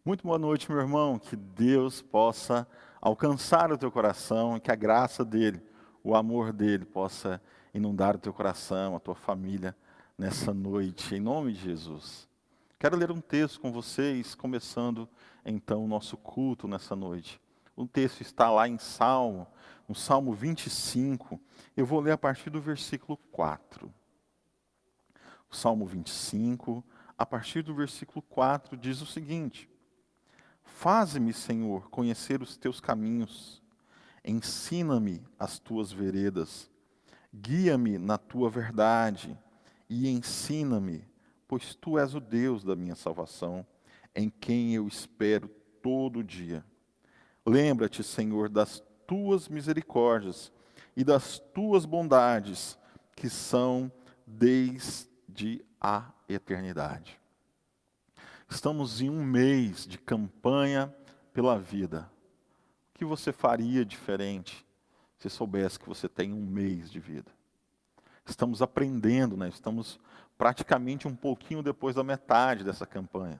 Muito boa noite, meu irmão. Que Deus possa alcançar o teu coração, que a graça dele, o amor dele possa inundar o teu coração, a tua família nessa noite, em nome de Jesus. Quero ler um texto com vocês, começando então o nosso culto nessa noite. O texto está lá em Salmo, no Salmo 25. Eu vou ler a partir do versículo 4. O Salmo 25, a partir do versículo 4, diz o seguinte: Faze-me, Senhor, conhecer os teus caminhos, ensina-me as tuas veredas, guia-me na tua verdade e ensina-me, pois tu és o Deus da minha salvação, em quem eu espero todo dia. Lembra-te, Senhor, das tuas misericórdias e das tuas bondades, que são desde a eternidade. Estamos em um mês de campanha pela vida. O que você faria diferente se soubesse que você tem um mês de vida? Estamos aprendendo, né? Estamos praticamente um pouquinho depois da metade dessa campanha,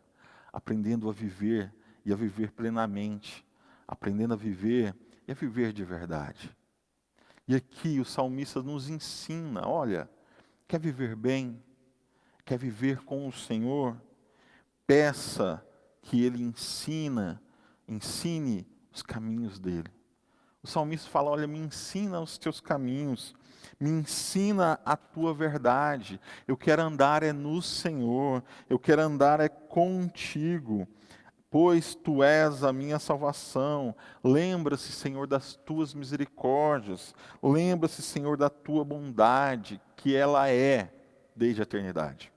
aprendendo a viver e a viver plenamente, aprendendo a viver e a viver de verdade. E aqui o salmista nos ensina, olha, quer viver bem, quer viver com o Senhor, peça que Ele ensine os caminhos dEle. O salmista fala, olha, me ensina os teus caminhos, me ensina a tua verdade. Eu quero andar no Senhor, eu quero andar contigo, pois tu és a minha salvação. Lembra-se, Senhor, das tuas misericórdias, lembra-se, Senhor, da tua bondade, que ela é desde a eternidade.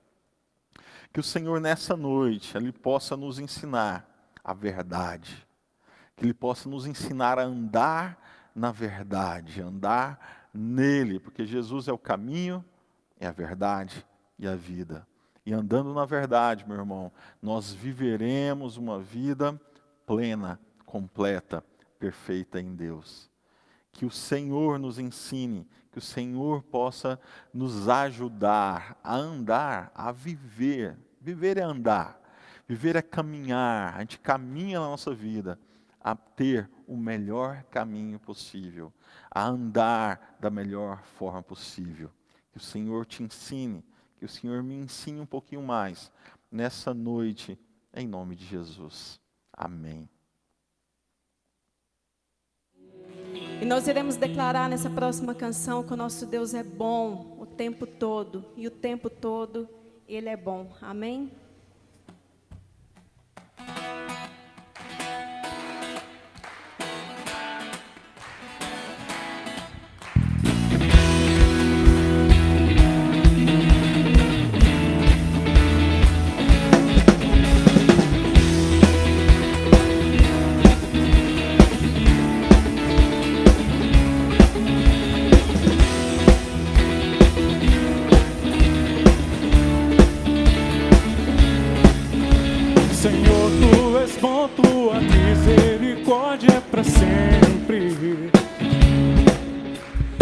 Que o Senhor nessa noite, Ele possa nos ensinar a verdade. Que Ele possa nos ensinar a andar na verdade, andar nele. Porque Jesus é o caminho, é a verdade e a vida. E andando na verdade, meu irmão, nós viveremos uma vida plena, completa, perfeita em Deus. Que o Senhor nos ensine, que o Senhor possa nos ajudar a andar, a viver. Viver é andar, viver é caminhar. A gente caminha na nossa vida a ter o melhor caminho possível, a andar da melhor forma possível. Que o Senhor te ensine, que o Senhor me ensine um pouquinho mais nessa noite, em nome de Jesus. Amém. E nós iremos declarar nessa próxima canção que o nosso Deus é bom o tempo todo. E o tempo todo Ele é bom. Amém? Tua misericórdia é para sempre.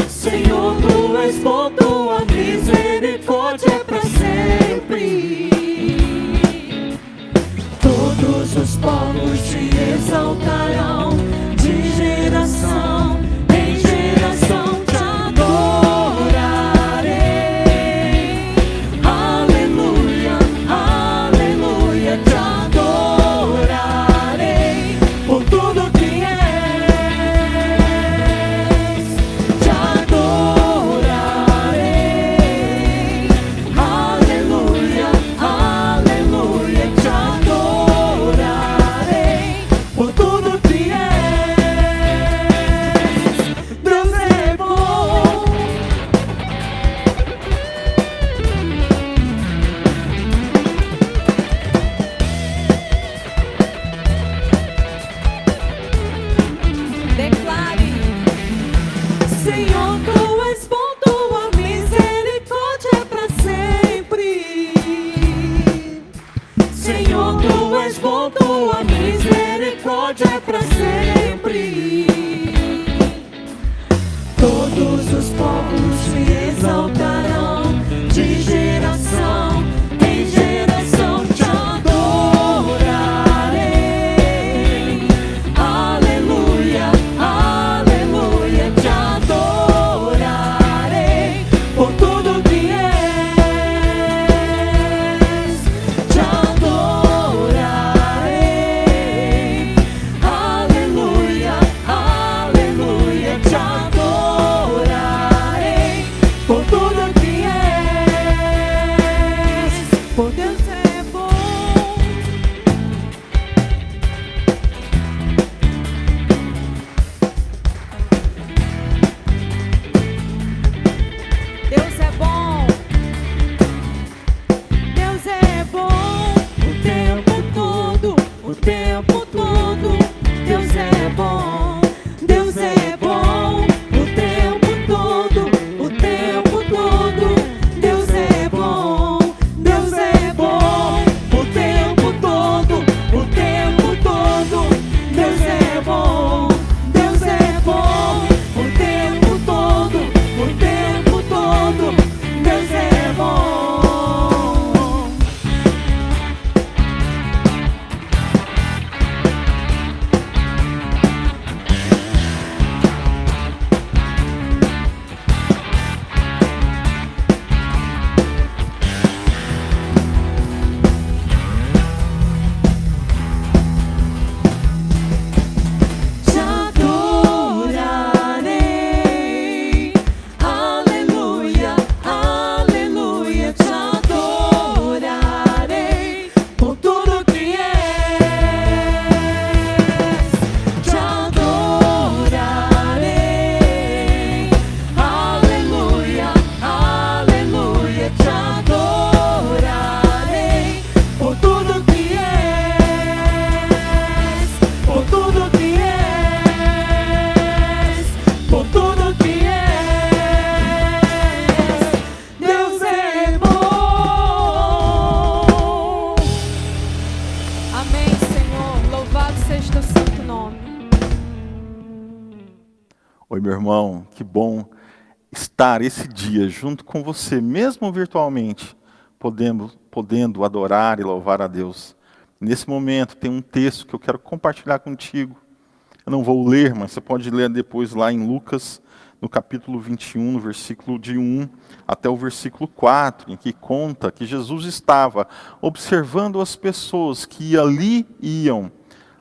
Senhor, tu és bom, tua misericórdia é para sempre. Todos os povos te exaltarão, de geração em geração te adorarei. Aleluia, aleluia, te adorarei. Por tudo que és, te adorarei. Aleluia, aleluia, te adorarei. Por tudo que és, Deus é bom. nome. Oi, meu irmão, que bom estar esse dia junto com você, mesmo virtualmente, podendo adorar e louvar a Deus. Nesse momento tem um texto que eu quero compartilhar contigo. Eu não vou ler, mas você pode ler depois lá em Lucas, no capítulo 21, no versículo de 1 até o versículo 4, em que conta que Jesus estava observando as pessoas que ali iam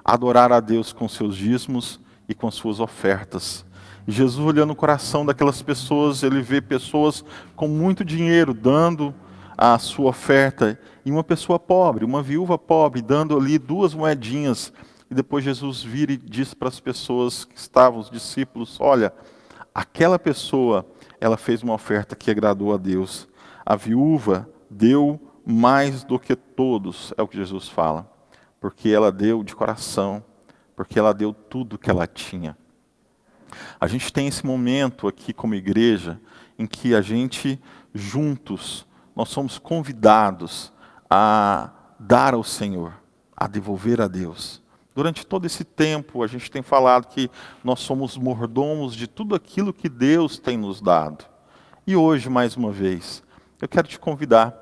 adorar a Deus com seus dízimos e com suas ofertas. E Jesus, olhando o coração daquelas pessoas, ele vê pessoas com muito dinheiro dando a sua oferta, e uma pessoa pobre, uma viúva pobre, dando ali 2 moedinhas. E depois Jesus vira e diz para as pessoas que estavam, os discípulos: olha, aquela pessoa, ela fez uma oferta que agradou a Deus. A viúva deu mais do que todos, é o que Jesus fala, porque ela deu de coração, porque ela deu tudo que ela tinha. A gente tem esse momento aqui como igreja, em que a gente, juntos, nós somos convidados a dar ao Senhor, a devolver a Deus. Durante todo esse tempo, a gente tem falado que nós somos mordomos de tudo aquilo que Deus tem nos dado. E hoje, mais uma vez, eu quero te convidar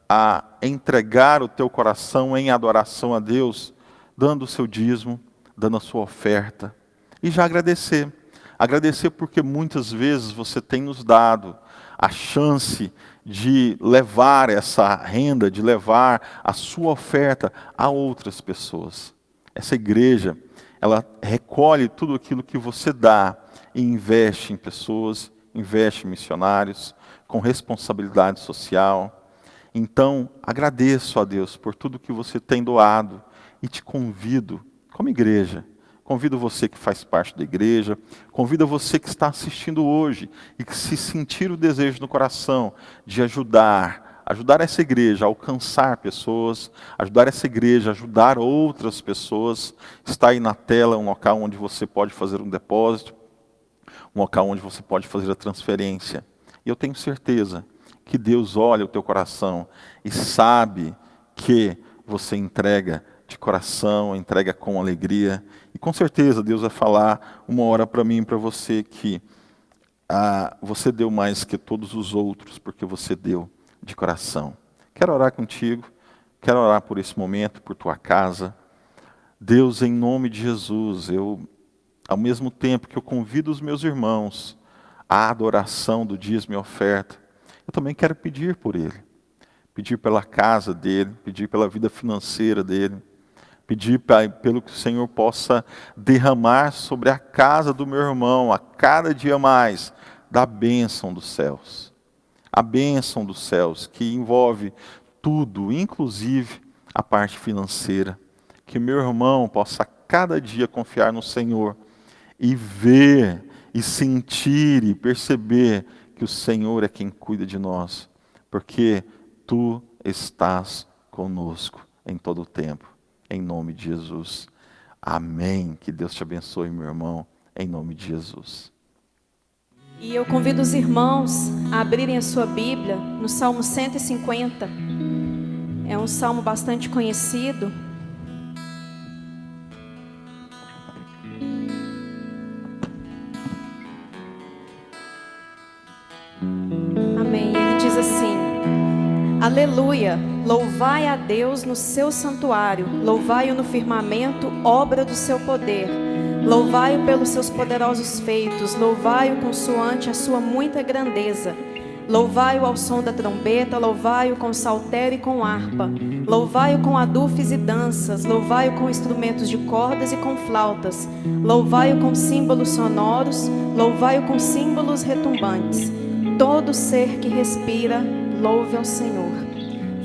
a entregar o teu coração em adoração a Deus, dando o seu dízimo, dando a sua oferta, e já agradecer. Agradecer porque muitas vezes você tem nos dado a chance de levar essa renda, de levar a sua oferta a outras pessoas. Essa igreja, ela recolhe tudo aquilo que você dá e investe em pessoas, investe em missionários, com responsabilidade social. Então, agradeço a Deus por tudo que você tem doado e te convido, como igreja, convido você que faz parte da igreja, convido você que está assistindo hoje e que se sentir o desejo no coração de ajudar essa igreja a alcançar pessoas, ajudar essa igreja a ajudar outras pessoas. Está aí na tela um local onde você pode fazer um depósito, um local onde você pode fazer a transferência. E eu tenho certeza que Deus olha o teu coração e sabe que você entrega de coração, entrega com alegria. E com certeza Deus vai falar uma hora para mim e para você que você deu mais que todos os outros, porque você deu de coração. Quero orar contigo, quero orar por esse momento, por tua casa. Deus, em nome de Jesus, ao mesmo tempo que eu convido os meus irmãos à adoração do dízimo e oferta, eu também quero pedir por ele, pedir pela casa dele, pedir pela vida financeira dele, pedir pelo que o Senhor possa derramar sobre a casa do meu irmão, a cada dia mais, da bênção dos céus. A bênção dos céus, que envolve tudo, inclusive a parte financeira. Que meu irmão possa cada dia confiar no Senhor e ver, e sentir, e perceber que o Senhor é quem cuida de nós, porque Tu estás conosco em todo o tempo, em nome de Jesus. Amém. Que Deus te abençoe, meu irmão, em nome de Jesus. E eu convido os irmãos a abrirem a sua Bíblia no Salmo 150. É um salmo bastante conhecido. Amém. Ele diz assim: Aleluia, louvai a Deus no seu santuário, louvai-o no firmamento, obra do seu poder. Louvai-o pelos seus poderosos feitos, louvai-o consoante a sua muita grandeza. Louvai-o ao som da trombeta, louvai-o com saltério e com harpa. Louvai-o com adufes e danças, louvai-o com instrumentos de cordas e com flautas. Louvai-o com símbolos sonoros, louvai-o com símbolos retumbantes. Todo ser que respira, louve ao Senhor.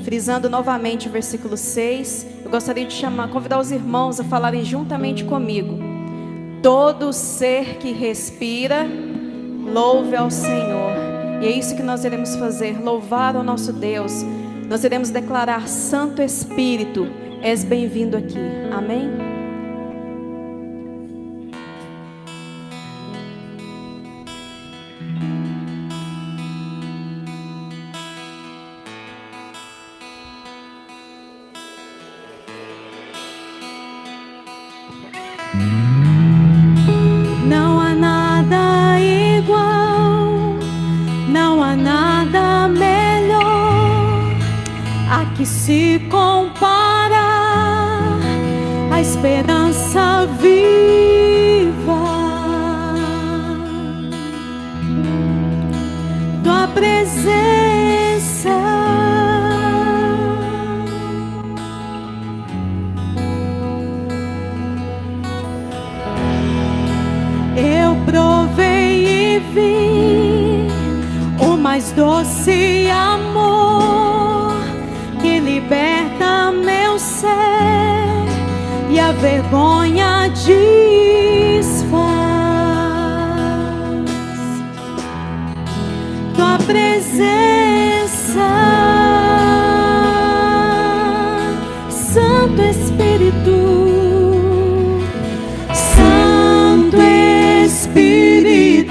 Frisando novamente o versículo 6, eu gostaria de convidar os irmãos a falarem juntamente comigo. Todo ser que respira, louve ao Senhor. E é isso que nós iremos fazer, louvar ao nosso Deus. Nós iremos declarar: Santo Espírito, és bem-vindo aqui. Amém? Não há nada igual, não há nada melhor a que se compara a esperança viva, tua presença. Eu provei e vi o mais doce amor que liberta meu ser e a vergonha desfaz. Tua presença, Santo Espírito.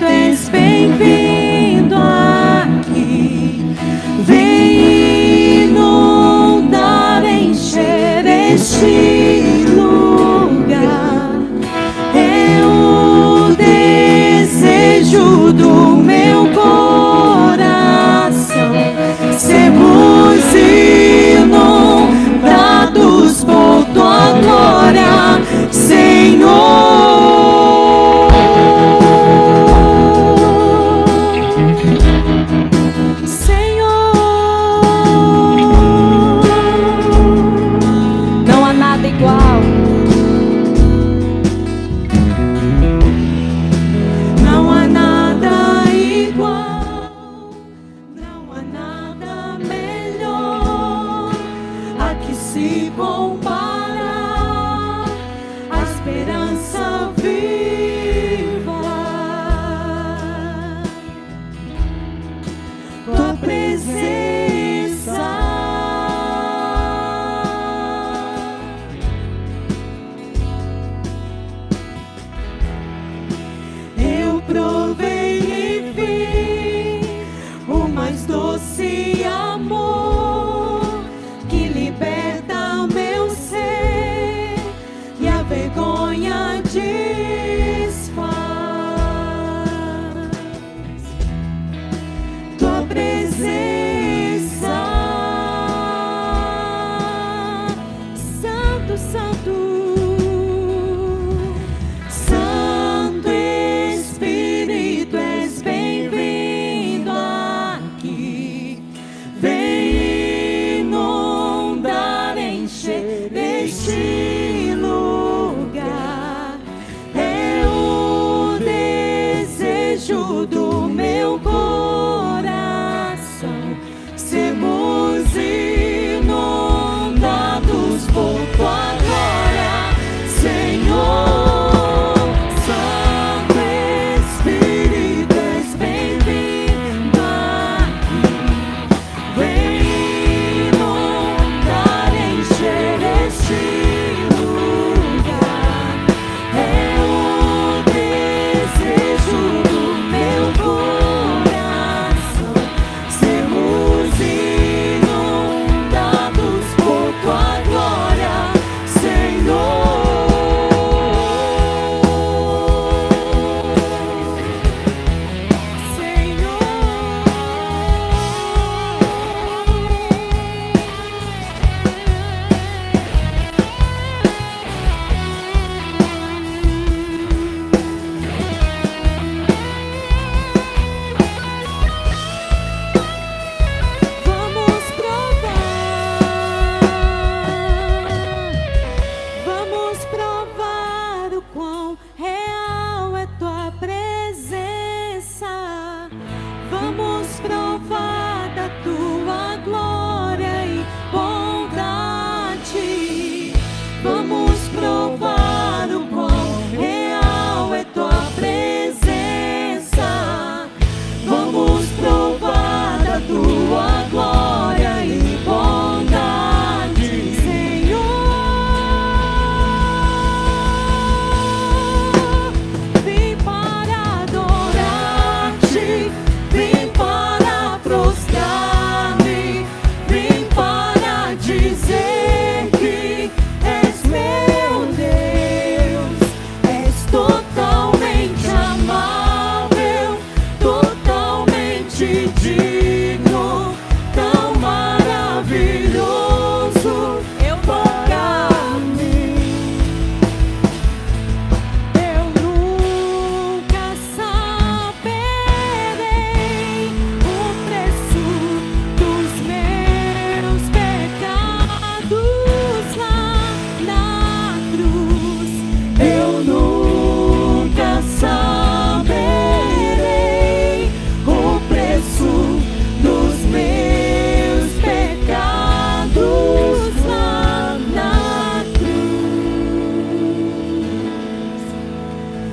És bem-vindo aqui, vem inundar, encher este lugar. É o desejo do meu coração, sermos inundados por tua glória, Senhor. Santo Espírito.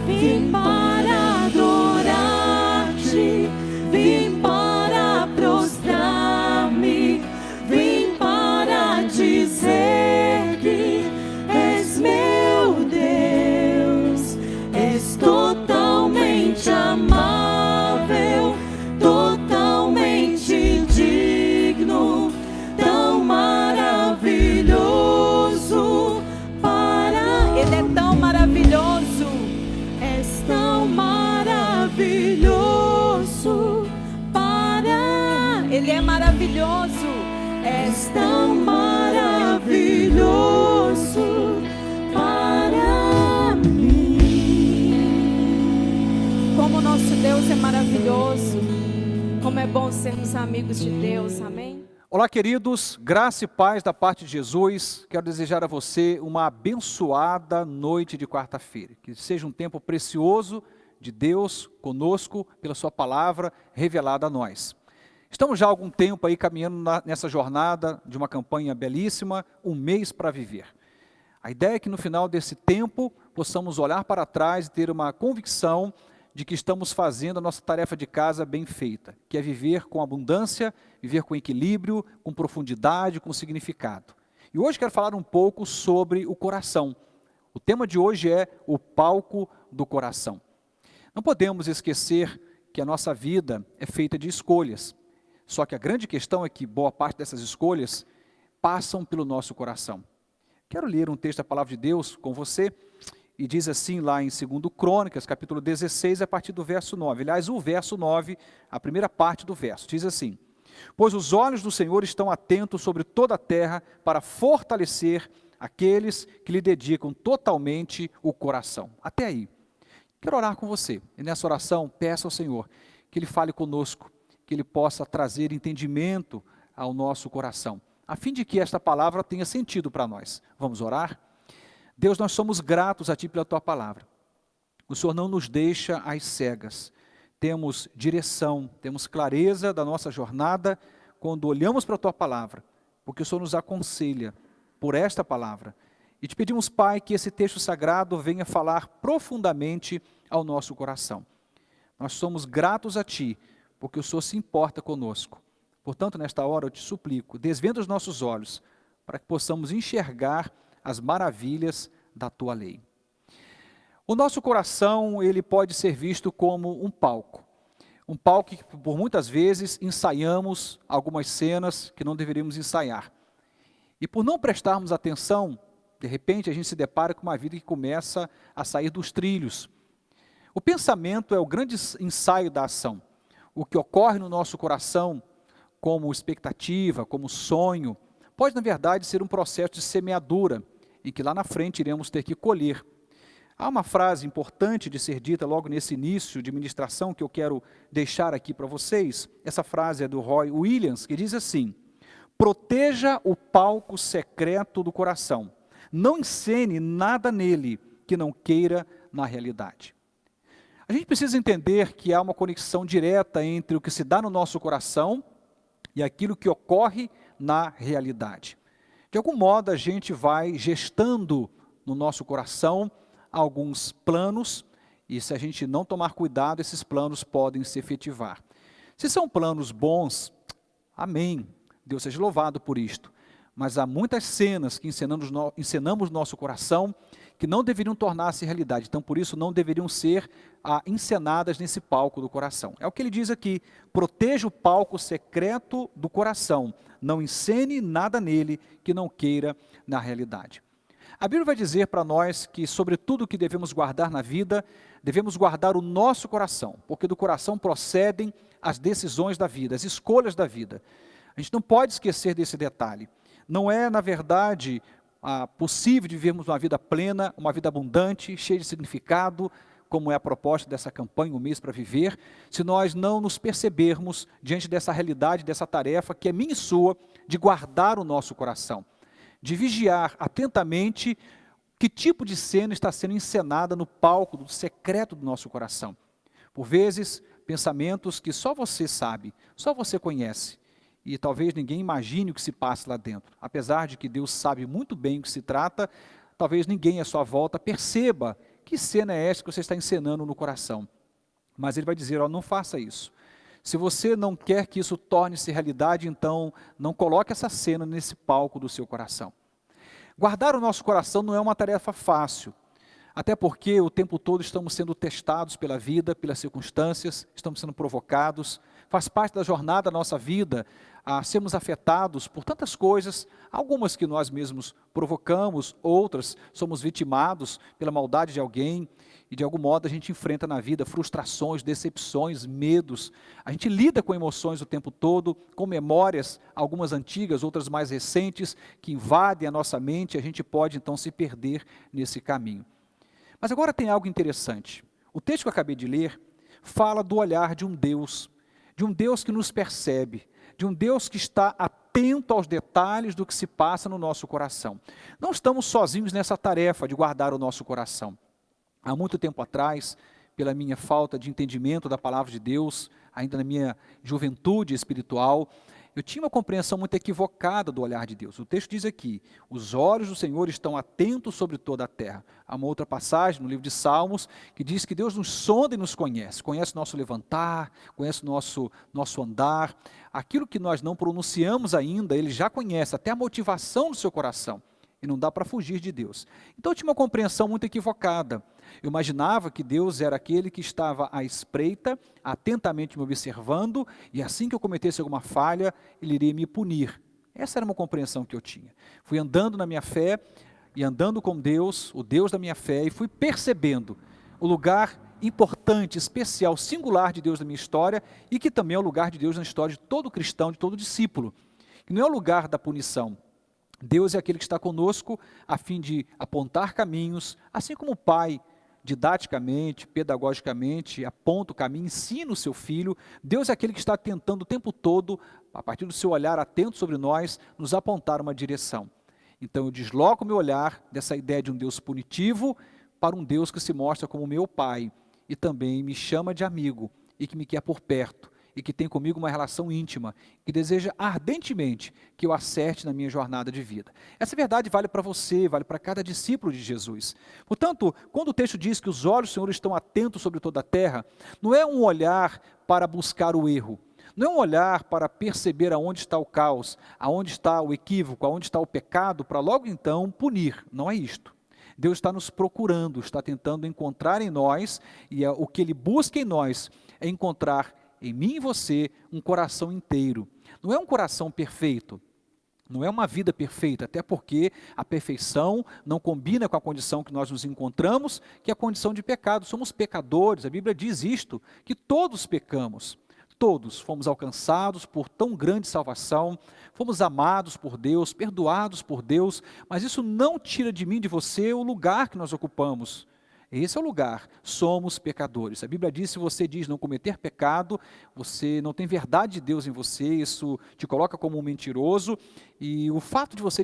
Vim para adorar-te, vim para prostrar-me, vim para dizer que és meu Deus, és totalmente amável, totalmente digno, tão maravilhoso para... Ele é tão maravilhoso. És tão maravilhoso para... Ele é maravilhoso. És tão maravilhoso para mim. Como nosso Deus é maravilhoso. Como é bom sermos amigos de Deus. Amém? Olá, queridos, graça e paz da parte de Jesus. Quero desejar a você uma abençoada noite de quarta-feira. Que seja um tempo precioso de Deus conosco, pela sua palavra revelada a nós. Estamos já há algum tempo aí caminhando nessa jornada de uma campanha belíssima, Um Mês para Viver. A ideia é que no final desse tempo possamos olhar para trás e ter uma convicção de que estamos fazendo a nossa tarefa de casa bem feita, que é viver com abundância, viver com equilíbrio, com profundidade, com significado. E hoje quero falar um pouco sobre o coração. O tema de hoje é o palco do coração. Não podemos esquecer que a nossa vida é feita de escolhas. Só que a grande questão é que boa parte dessas escolhas passam pelo nosso coração. Quero ler um texto da Palavra de Deus com você, e diz assim lá em 2 Crônicas, capítulo 16, a partir do verso 9. Aliás, o verso 9, a primeira parte do verso, diz assim: Pois os olhos do Senhor estão atentos sobre toda a terra para fortalecer aqueles que lhe dedicam totalmente o coração. Até aí. Quero orar com você. E nessa oração, peço ao Senhor que Ele fale conosco, que Ele possa trazer entendimento ao nosso coração, a fim de que esta palavra tenha sentido para nós. Vamos orar? Deus, nós somos gratos a Ti pela Tua palavra. O Senhor não nos deixa às cegas. Temos direção, temos clareza da nossa jornada quando olhamos para a Tua palavra, porque o Senhor nos aconselha por esta palavra. E te pedimos, Pai, que esse texto sagrado venha falar profundamente ao nosso coração. Nós somos gratos a Ti, porque o Senhor se importa conosco. Portanto, nesta hora eu te suplico, desvenda os nossos olhos, para que possamos enxergar as maravilhas da Tua lei. O nosso coração, ele pode ser visto como um palco que por muitas vezes ensaiamos algumas cenas que não deveríamos ensaiar. E por não prestarmos atenção, de repente a gente se depara com uma vida que começa a sair dos trilhos. O pensamento é o grande ensaio da ação. O que ocorre no nosso coração, como expectativa, como sonho, pode na verdade ser um processo de semeadura, em que lá na frente iremos ter que colher. Há uma frase importante de ser dita logo nesse início de ministração que eu quero deixar aqui para vocês. Essa frase é do Roy Williams, que diz assim: proteja o palco secreto do coração, não encene nada nele que não queira na realidade. A gente precisa entender que há uma conexão direta entre o que se dá no nosso coração e aquilo que ocorre na realidade. De algum modo, a gente vai gestando no nosso coração alguns planos, e se a gente não tomar cuidado, esses planos podem se efetivar. Se são planos bons, amém, Deus seja louvado por isto. Mas há muitas cenas que encenamos no nosso coração que não deveriam tornar-se realidade. Então, por isso, não deveriam ser encenadas nesse palco do coração. É o que ele diz aqui: proteja o palco secreto do coração, não encene nada nele que não queira na realidade. A Bíblia vai dizer para nós que, sobre tudo que devemos guardar na vida, devemos guardar o nosso coração, porque do coração procedem as decisões da vida, as escolhas da vida. A gente não pode esquecer desse detalhe. Não é, na verdade, possível de vivermos uma vida plena, uma vida abundante, cheia de significado, como é a proposta dessa campanha, Um Mês para Viver, se nós não nos percebermos diante dessa realidade, dessa tarefa que é minha e sua, de guardar o nosso coração, de vigiar atentamente que tipo de cena está sendo encenada no palco do secreto do nosso coração. Por vezes, pensamentos que só você sabe, só você conhece, e talvez ninguém imagine o que se passa lá dentro. Apesar de que Deus sabe muito bem o que se trata, talvez ninguém à sua volta perceba que cena é essa que você está encenando no coração? Mas ele vai dizer, ó, não faça isso. Se você não quer que isso torne-se realidade, então não coloque essa cena nesse palco do seu coração. Guardar o nosso coração não é uma tarefa fácil, até porque o tempo todo estamos sendo testados pela vida, pelas circunstâncias, estamos sendo provocados, faz parte da jornada da nossa vida a sermos afetados por tantas coisas, algumas que nós mesmos provocamos, outras somos vitimados pela maldade de alguém, e de algum modo a gente enfrenta na vida frustrações, decepções, medos. A gente lida com emoções o tempo todo, com memórias, algumas antigas, outras mais recentes, que invadem a nossa mente, e a gente pode então se perder nesse caminho. Mas agora tem algo interessante. O texto que eu acabei de ler fala do olhar de um Deus que nos percebe, de um Deus que está atento aos detalhes do que se passa no nosso coração. Não estamos sozinhos nessa tarefa de guardar o nosso coração. Há muito tempo atrás, pela minha falta de entendimento da palavra de Deus, ainda na minha juventude espiritual, eu tinha uma compreensão muito equivocada do olhar de Deus. O texto diz aqui, os olhos do Senhor estão atentos sobre toda a terra. Há uma outra passagem no livro de Salmos, que diz que Deus nos sonda e nos conhece. Conhece o nosso levantar, conhece o nosso andar. Aquilo que nós não pronunciamos ainda, Ele já conhece, até a motivação do seu coração. E não dá para fugir de Deus. Então eu tinha uma compreensão muito equivocada. Eu imaginava que Deus era aquele que estava à espreita, atentamente me observando, e assim que eu cometesse alguma falha, Ele iria me punir. Essa era uma compreensão que eu tinha. Fui andando na minha fé, e andando com Deus, o Deus da minha fé, e fui percebendo o lugar importante, especial, singular de Deus na minha história, e que também é o lugar de Deus na história de todo cristão, de todo discípulo. Que não é o lugar da punição. Deus é aquele que está conosco a fim de apontar caminhos, assim como o Pai, didaticamente, pedagogicamente, aponta o caminho, ensina o seu filho. Deus é aquele que está tentando o tempo todo, a partir do seu olhar atento sobre nós, nos apontar uma direção. Então eu desloco o meu olhar dessa ideia de um Deus punitivo para um Deus que se mostra como meu Pai e também me chama de amigo e que me quer por perto. E que tem comigo uma relação íntima, que deseja ardentemente que eu acerte na minha jornada de vida. Essa verdade vale para você, vale para cada discípulo de Jesus. Portanto, quando o texto diz que os olhos do Senhor estão atentos sobre toda a terra, não é um olhar para buscar o erro, não é um olhar para perceber aonde está o caos, aonde está o equívoco, aonde está o pecado, para logo então punir, não é isto. Deus está nos procurando, está tentando encontrar em nós, e o que Ele busca em nós é encontrar em mim e você, um coração inteiro. Não é um coração perfeito, não é uma vida perfeita, até porque a perfeição não combina com a condição que nós nos encontramos, que é a condição de pecado. Somos pecadores, a Bíblia diz isto, que todos pecamos. Todos fomos alcançados por tão grande salvação, fomos amados por Deus, perdoados por Deus, mas isso não tira de mim, de você, o lugar que nós ocupamos. Esse é o lugar, somos pecadores. A Bíblia diz, se você diz não cometer pecado, você não tem verdade de Deus em você, isso te coloca como um mentiroso, e o fato de você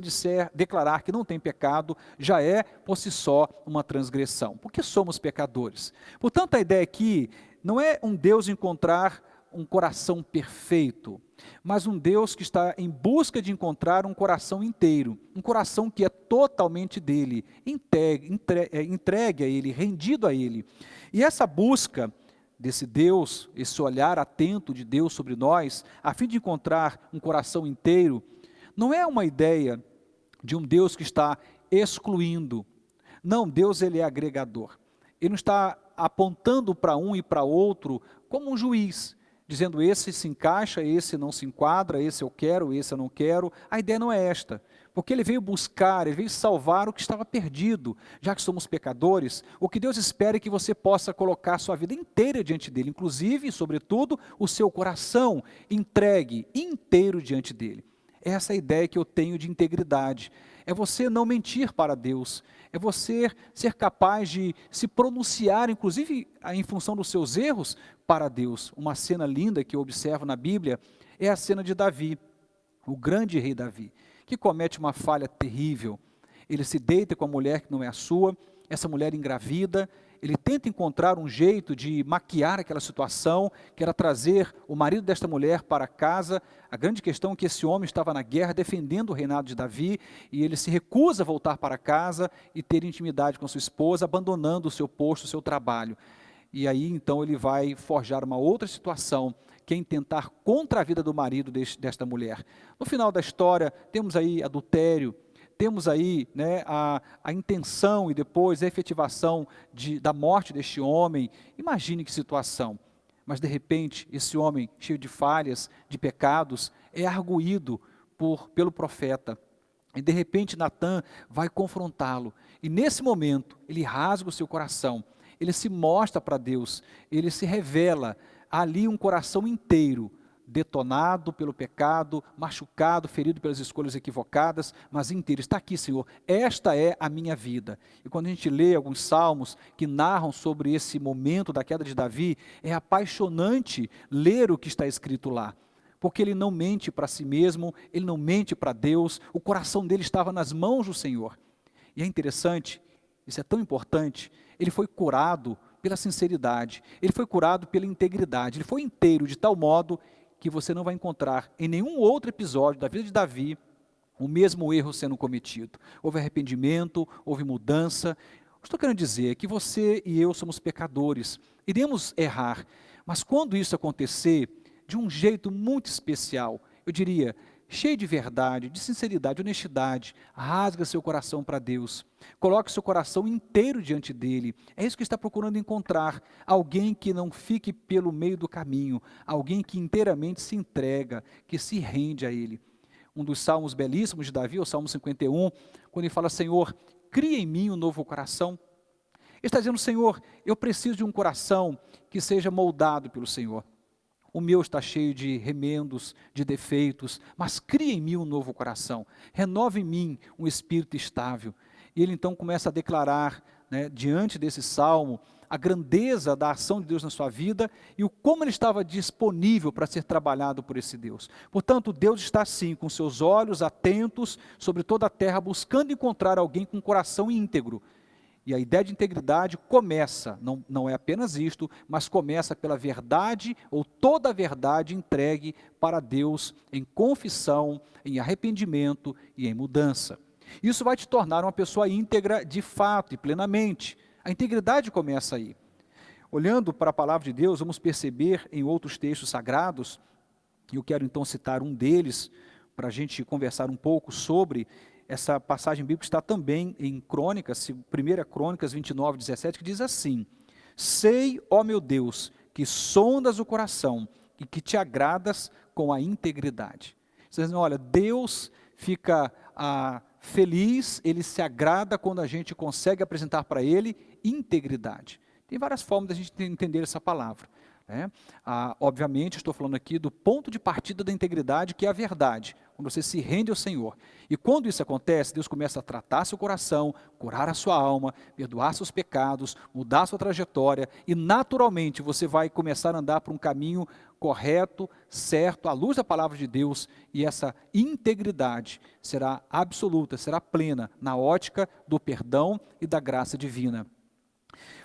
declarar que não tem pecado, já é, por si só, uma transgressão, porque somos pecadores. Portanto, a ideia aqui não é um Deus encontrar um coração perfeito, mas um Deus que está em busca de encontrar um coração inteiro, um coração que é totalmente dele, entregue a ele, rendido a ele. E essa busca desse Deus, esse olhar atento de Deus sobre nós, a fim de encontrar um coração inteiro, não é uma ideia de um Deus que está excluindo. Não, Deus ele é agregador. Ele não está apontando para um e para outro como um juiz, dizendo esse se encaixa, esse não se enquadra, esse eu quero, esse eu não quero. A ideia não é esta, porque ele veio buscar, ele veio salvar o que estava perdido. Já que somos pecadores, o que Deus espera é que você possa colocar sua vida inteira diante dele, inclusive e sobretudo o seu coração entregue inteiro diante dele. Essa é a ideia que eu tenho de integridade. É você não mentir para Deus, é você ser capaz de se pronunciar, inclusive em função dos seus erros, para Deus. Uma cena linda que eu observo na Bíblia é a cena de Davi, o grande rei Davi, que comete uma falha terrível. Ele se deita com a mulher que não é a sua, essa mulher engravida, ele tenta encontrar um jeito de maquiar aquela situação, que era trazer o marido desta mulher para casa. A grande questão é que esse homem estava na guerra defendendo o reinado de Davi, e ele se recusa a voltar para casa e ter intimidade com sua esposa, abandonando o seu posto, o seu trabalho. E aí então ele vai forjar uma outra situação, que é intentar contra a vida do marido desta mulher. No final da história, temos aí adultério, temos aí, né, a intenção e depois a efetivação da morte deste homem. Imagine que situação. Mas de repente, esse homem cheio de falhas, de pecados, é arguído pelo profeta. E de repente Natã vai confrontá-lo. E nesse momento, ele rasga o seu coração. Ele se mostra para Deus. Ele se revela. Ali um coração inteiro, detonado pelo pecado, machucado, ferido pelas escolhas equivocadas, mas inteiro. Está aqui, Senhor, esta é a minha vida. E quando a gente lê alguns salmos que narram sobre esse momento da queda de Davi, é apaixonante ler o que está escrito lá, porque ele não mente para si mesmo, ele não mente para Deus, o coração dele estava nas mãos do Senhor. E é interessante, isso é tão importante, ele foi curado pela sinceridade, ele foi curado pela integridade, ele foi inteiro de tal modo que você não vai encontrar em nenhum outro episódio da vida de Davi o mesmo erro sendo cometido. Houve arrependimento, houve mudança. Estou querendo dizer que você e eu somos pecadores, iremos errar, mas quando isso acontecer, de um jeito muito especial, eu diria, cheio de verdade, de sinceridade, honestidade, rasga seu coração para Deus, coloque seu coração inteiro diante dele. É isso que está procurando encontrar, alguém que não fique pelo meio do caminho, alguém que inteiramente se entrega, que se rende a ele. Um dos salmos belíssimos de Davi, o Salmo 51, quando ele fala, Senhor, cria em mim um novo coração. Ele está dizendo, Senhor, eu preciso de um coração que seja moldado pelo Senhor. O meu está cheio de remendos, de defeitos, mas cria em mim um novo coração, renova em mim um espírito estável. E ele então começa a declarar, né, diante desse salmo, a grandeza da ação de Deus na sua vida e o como ele estava disponível para ser trabalhado por esse Deus. Portanto, Deus está sim, com seus olhos atentos sobre toda a terra, buscando encontrar alguém com um coração íntegro. E a ideia de integridade começa, não é apenas isto, mas começa pela verdade ou toda a verdade entregue para Deus em confissão, em arrependimento e em mudança. Isso vai te tornar uma pessoa íntegra de fato e plenamente. A integridade começa aí. Olhando para a palavra de Deus, vamos perceber em outros textos sagrados, e eu quero então citar um deles, para a gente conversar um pouco sobre essa passagem bíblica, está também em Crônicas, 1 Crônicas 29, 17, que diz assim, sei, ó meu Deus, que sondas o coração e que te agradas com a integridade. Vocês dizem, olha, Deus fica feliz, Ele se agrada quando a gente consegue apresentar para Ele integridade. Tem várias formas de a gente entender essa palavra. Obviamente, estou falando aqui do ponto de partida da integridade, que é a verdade, quando você se rende ao Senhor. E quando isso acontece, Deus começa a tratar seu coração, curar a sua alma, perdoar seus pecados, mudar sua trajetória, e naturalmente você vai começar a andar por um caminho correto, certo, à luz da palavra de Deus, e essa integridade será absoluta, será plena, na ótica do perdão e da graça divina.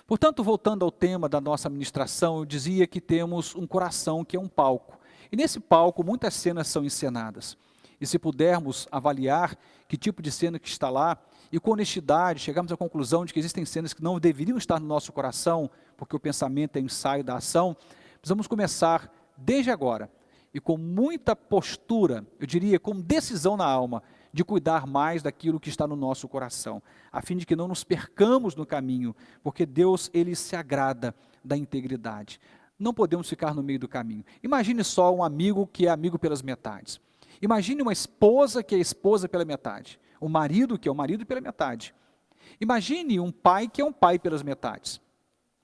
Portanto, voltando ao tema da nossa ministração, eu dizia que temos um coração que é um palco. E nesse palco, muitas cenas são encenadas. E se pudermos avaliar que tipo de cena que está lá, e com honestidade chegamos à conclusão de que existem cenas que não deveriam estar no nosso coração, porque o pensamento é o ensaio da ação, precisamos começar desde agora, e com muita postura, eu diria, com decisão na alma, de cuidar mais daquilo que está no nosso coração, a fim de que não nos percamos no caminho, porque Deus, Ele se agrada da integridade. Não podemos ficar no meio do caminho. Imagine só um amigo que é amigo pelas metades. Imagine uma esposa que é esposa pela metade. Um marido que é o marido pela metade. Imagine um pai que é um pai pelas metades.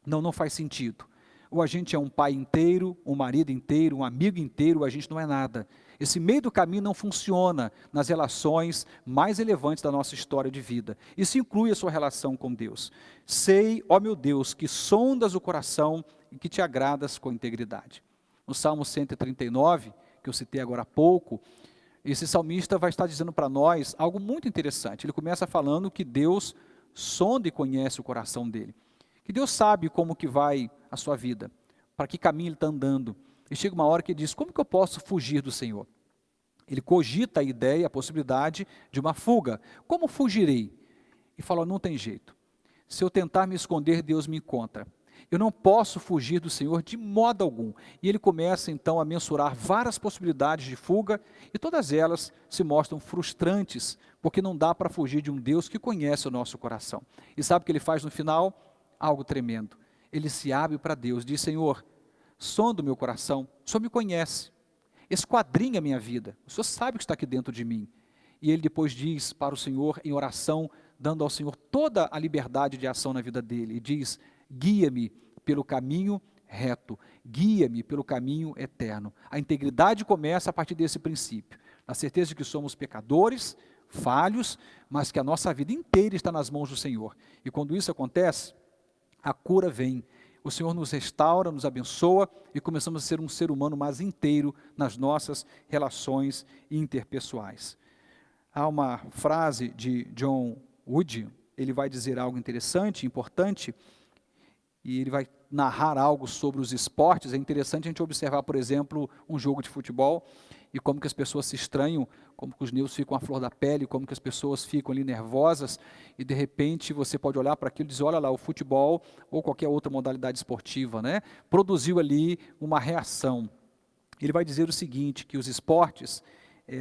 Não faz sentido. Ou a gente é um pai inteiro, um marido inteiro, um amigo inteiro, ou a gente não é nada. Esse meio do caminho não funciona nas relações mais relevantes da nossa história de vida. Isso inclui a sua relação com Deus. Sei, ó meu Deus, que sondas o coração e que te agradas com integridade. No Salmo 139, que eu citei agora há pouco, esse salmista vai estar dizendo para nós algo muito interessante. Ele começa falando que Deus sonda e conhece o coração dele. que Deus sabe como que vai a sua vida, para que caminho ele está andando. E chega uma hora que ele diz, como que eu posso fugir do Senhor? Ele cogita a ideia, a possibilidade de uma fuga. Como fugirei? E fala, não tem jeito. Se eu tentar me esconder, Deus me encontra. Eu não posso fugir do Senhor de modo algum. E ele começa então a mensurar várias possibilidades de fuga, e todas elas se mostram frustrantes, porque não dá para fugir de um Deus que conhece o nosso coração. E sabe o que ele faz no final? Algo tremendo. Ele se abre para Deus, diz, Senhor, sonda o meu coração, o Senhor me conhece, esquadrinha a minha vida, o Senhor sabe o que está aqui dentro de mim. E ele depois diz para o Senhor em oração, dando ao Senhor toda a liberdade de ação na vida dele, e diz, guia-me pelo caminho reto, guia-me pelo caminho eterno. A integridade começa a partir desse princípio, na certeza de que somos pecadores, falhos, mas que a nossa vida inteira está nas mãos do Senhor. E quando isso acontece, a cura vem, o Senhor nos restaura, nos abençoa e começamos a ser um ser humano mais inteiro nas nossas relações interpessoais. Há uma frase de John Wood, ele vai dizer algo interessante, importante, e ele vai narrar algo sobre os esportes. É interessante a gente observar, por exemplo, um jogo de futebol e como que as pessoas se estranham, como que os nervos ficam à flor da pele, como que as pessoas ficam ali nervosas e de repente você pode olhar para aquilo e dizer, olha lá, o futebol ou qualquer outra modalidade esportiva, né, produziu ali uma reação. Ele vai dizer o seguinte, que os esportes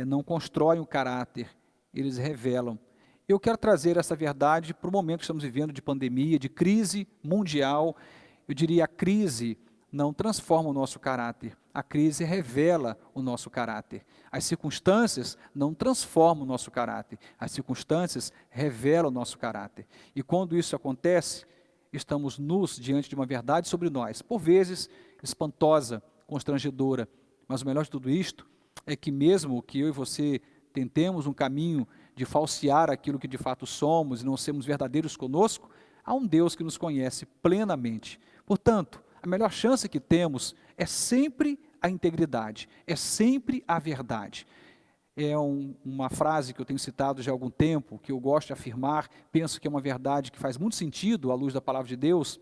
não constroem o caráter, eles revelam. Eu quero trazer essa verdade para o momento que estamos vivendo de pandemia, de crise mundial. Eu diria, a crise não transforma o nosso caráter, a crise revela o nosso caráter. As circunstâncias não transformam o nosso caráter, as circunstâncias revelam o nosso caráter. E quando isso acontece, estamos nus diante de uma verdade sobre nós, por vezes espantosa, constrangedora, mas o melhor de tudo isto é que mesmo que eu e você tentemos um caminho de falsear aquilo que de fato somos e não sermos verdadeiros conosco, há um Deus que nos conhece plenamente. Portanto, a melhor chance que temos é sempre a integridade, é sempre a verdade. É uma frase que eu tenho citado já há algum tempo, que eu gosto de afirmar, penso que é uma verdade que faz muito sentido à luz da palavra de Deus,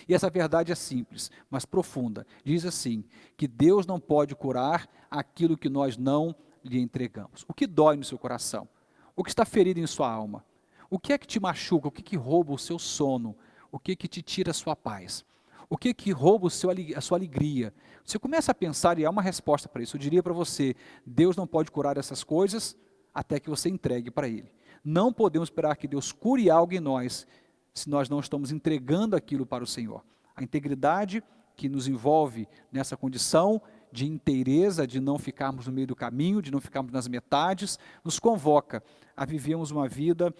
e essa verdade é simples, mas profunda. Diz assim, que Deus não pode curar aquilo que nós não lhe entregamos. O que dói no seu coração? O que está ferido em sua alma? O que é que te machuca? O que que rouba o seu sono? O que que te tira a sua paz? O que que rouba a sua alegria? Você começa a pensar, e há uma resposta para isso. Eu diria para você, Deus não pode curar essas coisas até que você entregue para Ele. Não podemos esperar que Deus cure algo em nós, se nós não estamos entregando aquilo para o Senhor. A integridade que nos envolve nessa condição de inteireza, de não ficarmos no meio do caminho, de não ficarmos nas metades, nos convoca a vivermos uma vida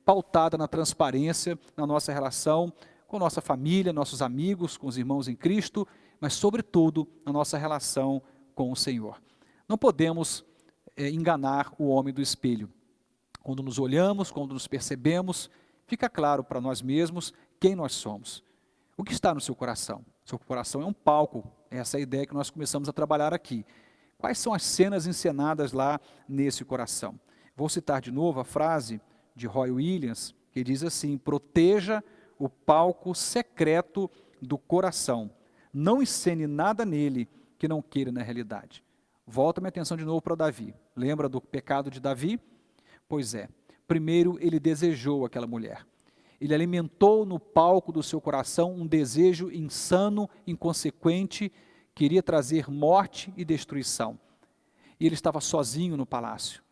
pautada na transparência, na nossa relação com nossa família, nossos amigos, com os irmãos em Cristo, mas sobretudo na nossa relação com o Senhor. Não podemos enganar o homem do espelho. Quando nos olhamos, quando nos percebemos, fica claro para nós mesmos quem nós somos. O que está no seu coração? Seu coração é um palco, essa é a ideia que nós começamos a trabalhar aqui. Quais são as cenas encenadas lá nesse coração? Vou citar de novo a frase de Roy Williams, que diz assim, proteja o palco secreto do coração, não encene nada nele que não queira na realidade. Volta minha atenção de novo para Davi. Lembra do pecado de Davi? Pois é, primeiro ele desejou aquela mulher. Ele alimentou no palco do seu coração um desejo insano, inconsequente, que iria trazer morte e destruição. E ele estava sozinho no palácio.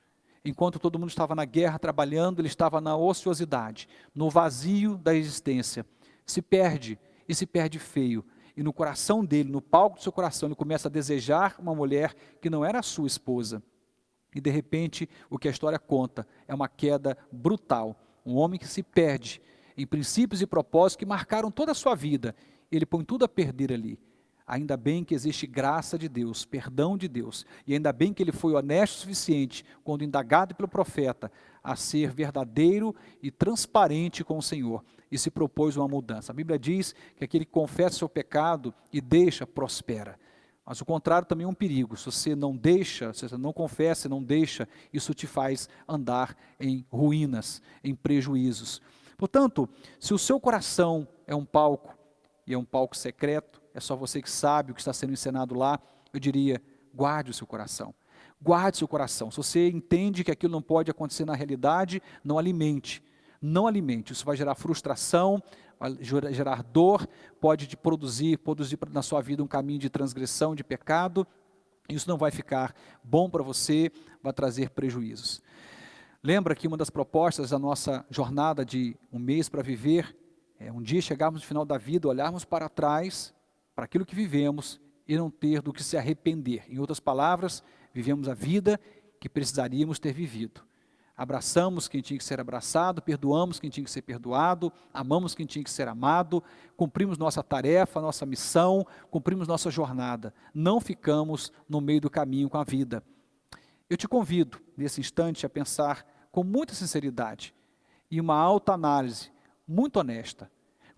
Enquanto todo mundo estava na guerra trabalhando, ele estava na ociosidade, no vazio da existência. Se perde, e se perde feio. E no coração dele, no palco do seu coração, ele começa a desejar uma mulher que não era a sua esposa. E de repente, o que a história conta é uma queda brutal. Um homem que se perde em princípios e propósitos que marcaram toda a sua vida. Ele põe tudo a perder ali. Ainda bem que existe graça de Deus, perdão de Deus, e ainda bem que ele foi honesto o suficiente, quando indagado pelo profeta, a ser verdadeiro e transparente com o Senhor, e se propôs uma mudança. A Bíblia diz que aquele que confessa o seu pecado e deixa, prospera. Mas o contrário também é um perigo. Se você não deixa, se você não confessa e não deixa, isso te faz andar em ruínas, em prejuízos. Portanto, se o seu coração é um palco, e é um palco secreto, é só você que sabe o que está sendo encenado lá, eu diria, guarde o seu coração. Guarde o seu coração. Se você entende que aquilo não pode acontecer na realidade, não alimente. Não alimente. Isso vai gerar frustração, vai gerar dor, pode te produzir na sua vida um caminho de transgressão, de pecado. Isso não vai ficar bom para você, vai trazer prejuízos. Lembra que uma das propostas da nossa jornada de um mês para viver, é um dia chegarmos no final da vida, olharmos para trás, para aquilo que vivemos e não ter do que se arrepender. Em outras palavras, vivemos a vida que precisaríamos ter vivido. Abraçamos quem tinha que ser abraçado, perdoamos quem tinha que ser perdoado, amamos quem tinha que ser amado, cumprimos nossa tarefa, nossa missão, cumprimos nossa jornada. Não ficamos no meio do caminho com a vida. Eu te convido, nesse instante, a pensar com muita sinceridade e uma autoanálise muito honesta.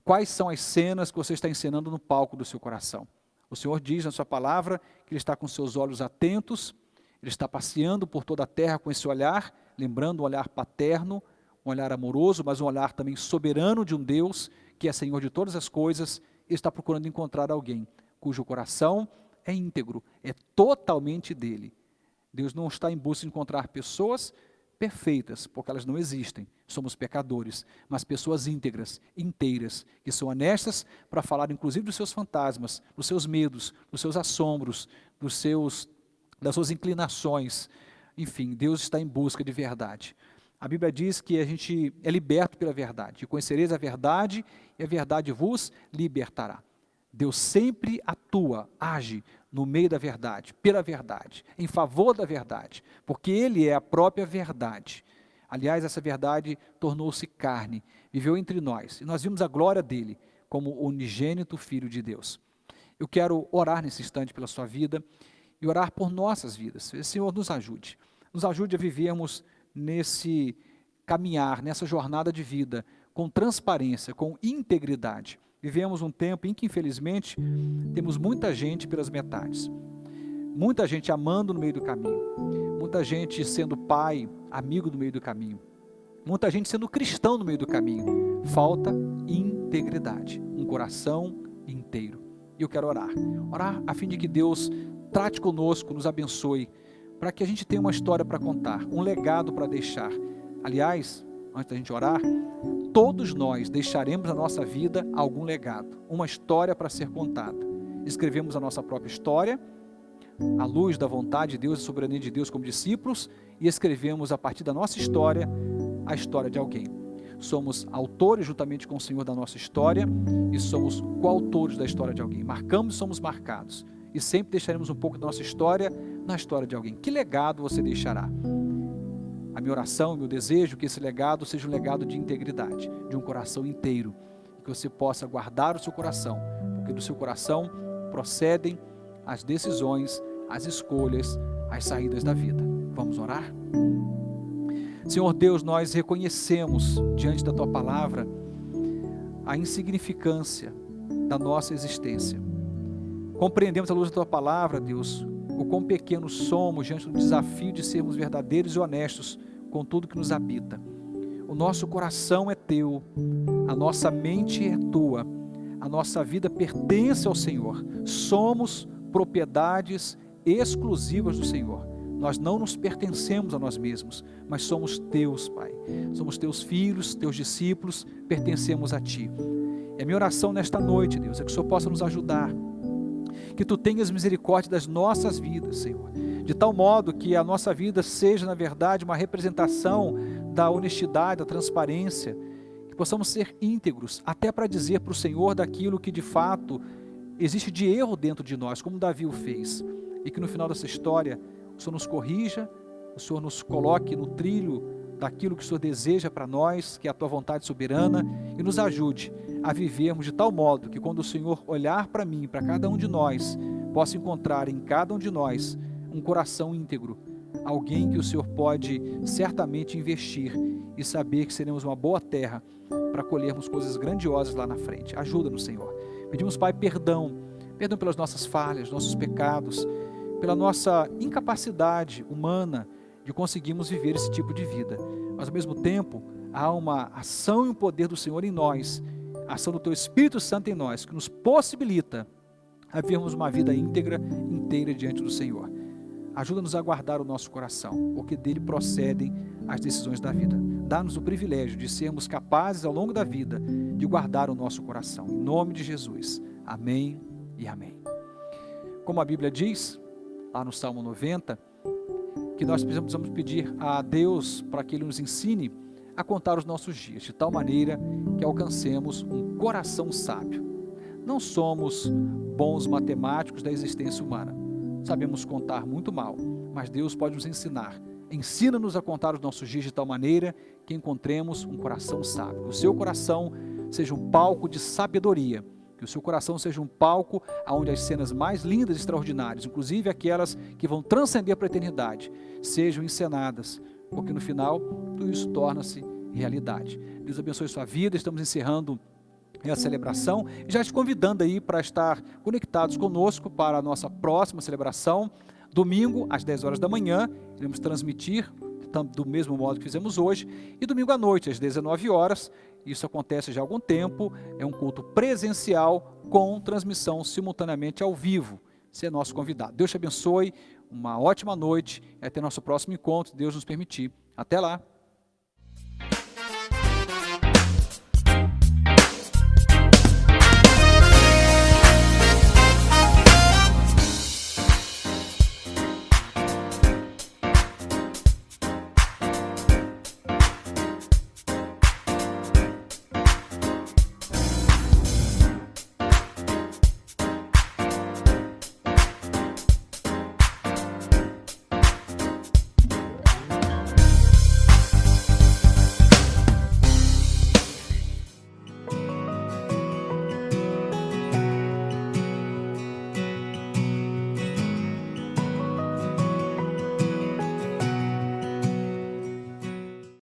Quais são as cenas que você está encenando no palco do seu coração? O Senhor diz na sua palavra que Ele está com seus olhos atentos, Ele está passeando por toda a terra com esse olhar, lembrando um olhar paterno, um olhar amoroso, mas um olhar também soberano de um Deus que é Senhor de todas as coisas. Ele está procurando encontrar alguém cujo coração é íntegro, é totalmente dele. Deus não está em busca de encontrar pessoas perfeitas, porque elas não existem, somos pecadores, mas pessoas íntegras, inteiras, que são honestas para falar inclusive dos seus fantasmas, dos seus medos, dos seus assombros, das suas inclinações. Enfim, Deus está em busca de verdade. A Bíblia diz que a gente é liberto pela verdade, e conhecereis a verdade, e a verdade vos libertará. Deus sempre atua, age no meio da verdade, pela verdade, em favor da verdade, porque Ele é a própria verdade. Aliás, essa verdade tornou-se carne, viveu entre nós, e nós vimos a glória dEle como o unigênito Filho de Deus. Eu quero orar nesse instante pela sua vida e orar por nossas vidas. O Senhor nos ajude a vivermos nesse caminhar, nessa jornada de vida, com transparência, com integridade. Vivemos um tempo em que, infelizmente, temos muita gente pelas metades. Muita gente amando no meio do caminho. Muita gente sendo pai, amigo no meio do caminho. Muita gente sendo cristão no meio do caminho. Falta integridade, um coração inteiro. E eu quero orar a fim de que Deus trate conosco, nos abençoe, para que a gente tenha uma história para contar, um legado para deixar. Aliás, antes da gente orar, todos nós deixaremos na nossa vida algum legado, uma história para ser contada. Escrevemos a nossa própria história, à luz da vontade de Deus e soberania de Deus como discípulos, e escrevemos a partir da nossa história, a história de alguém. Somos autores juntamente com o Senhor da nossa história e somos coautores da história de alguém. Marcamos e somos marcados. E sempre deixaremos um pouco da nossa história na história de alguém. Que legado você deixará? A minha oração, o meu desejo é que esse legado seja um legado de integridade, de um coração inteiro, e que você possa guardar o seu coração, porque do seu coração procedem as decisões, as escolhas, as saídas da vida. Vamos orar? Senhor Deus, nós reconhecemos diante da Tua Palavra a insignificância da nossa existência. Compreendemos à luz da Tua Palavra, Deus, o quão pequenos somos diante do desafio de sermos verdadeiros e honestos com tudo que nos habita. O nosso coração é Teu, a nossa mente é Tua, a nossa vida pertence ao Senhor. Somos propriedades exclusivas do Senhor. Nós não nos pertencemos a nós mesmos, mas somos Teus, Pai. Somos Teus filhos, Teus discípulos, pertencemos a Ti. E a minha oração nesta noite, Deus, é que o Senhor possa nos ajudar, que Tu tenhas misericórdia das nossas vidas, Senhor, de tal modo que a nossa vida seja, na verdade, uma representação da honestidade, da transparência, que possamos ser íntegros, até para dizer para o Senhor daquilo que de fato existe de erro dentro de nós, como Davi o fez, e que no final dessa história o Senhor nos corrija, o Senhor nos coloque no trilho daquilo que o Senhor deseja para nós, que é a Tua vontade soberana, e nos ajude a vivermos de tal modo que quando o Senhor olhar para mim, para cada um de nós, possa encontrar em cada um de nós um coração íntegro, alguém que o Senhor pode certamente investir e saber que seremos uma boa terra para colhermos coisas grandiosas lá na frente. Ajuda-nos, Senhor. Pedimos, Pai, perdão pelas nossas falhas, nossos pecados, pela nossa incapacidade humana de conseguirmos viver esse tipo de vida. Mas, ao mesmo tempo, há uma ação e um poder do Senhor em nós, a ação do Teu Espírito Santo em nós, que nos possibilita a vivermos uma vida íntegra, inteira diante do Senhor. Ajuda-nos a guardar o nosso coração, porque dele procedem as decisões da vida. Dá-nos o privilégio de sermos capazes ao longo da vida de guardar o nosso coração. Em nome de Jesus. Amém e amém. Como a Bíblia diz, lá no Salmo 90, que nós precisamos pedir a Deus para que Ele nos ensine a contar os nossos dias, de tal maneira que alcancemos um coração sábio. Não somos bons matemáticos da existência humana. Sabemos contar muito mal, mas Deus pode nos ensinar. Ensina-nos a contar os nossos dias de tal maneira que encontremos um coração sábio. Que o seu coração seja um palco de sabedoria. Que o seu coração seja um palco onde as cenas mais lindas e extraordinárias, inclusive aquelas que vão transcender para a eternidade, sejam encenadas. Porque no final, tudo isso torna-se realidade. Deus abençoe sua vida. Estamos encerrando a celebração e já te convidando aí para estar conectados conosco para a nossa próxima celebração. Domingo, às 10 horas da manhã, iremos transmitir do mesmo modo que fizemos hoje, e domingo à noite, às 19 horas, isso acontece já há algum tempo, é um culto presencial com transmissão simultaneamente ao vivo. Você é nosso convidado. Deus te abençoe, uma ótima noite e até nosso próximo encontro, se Deus nos permitir. Até lá!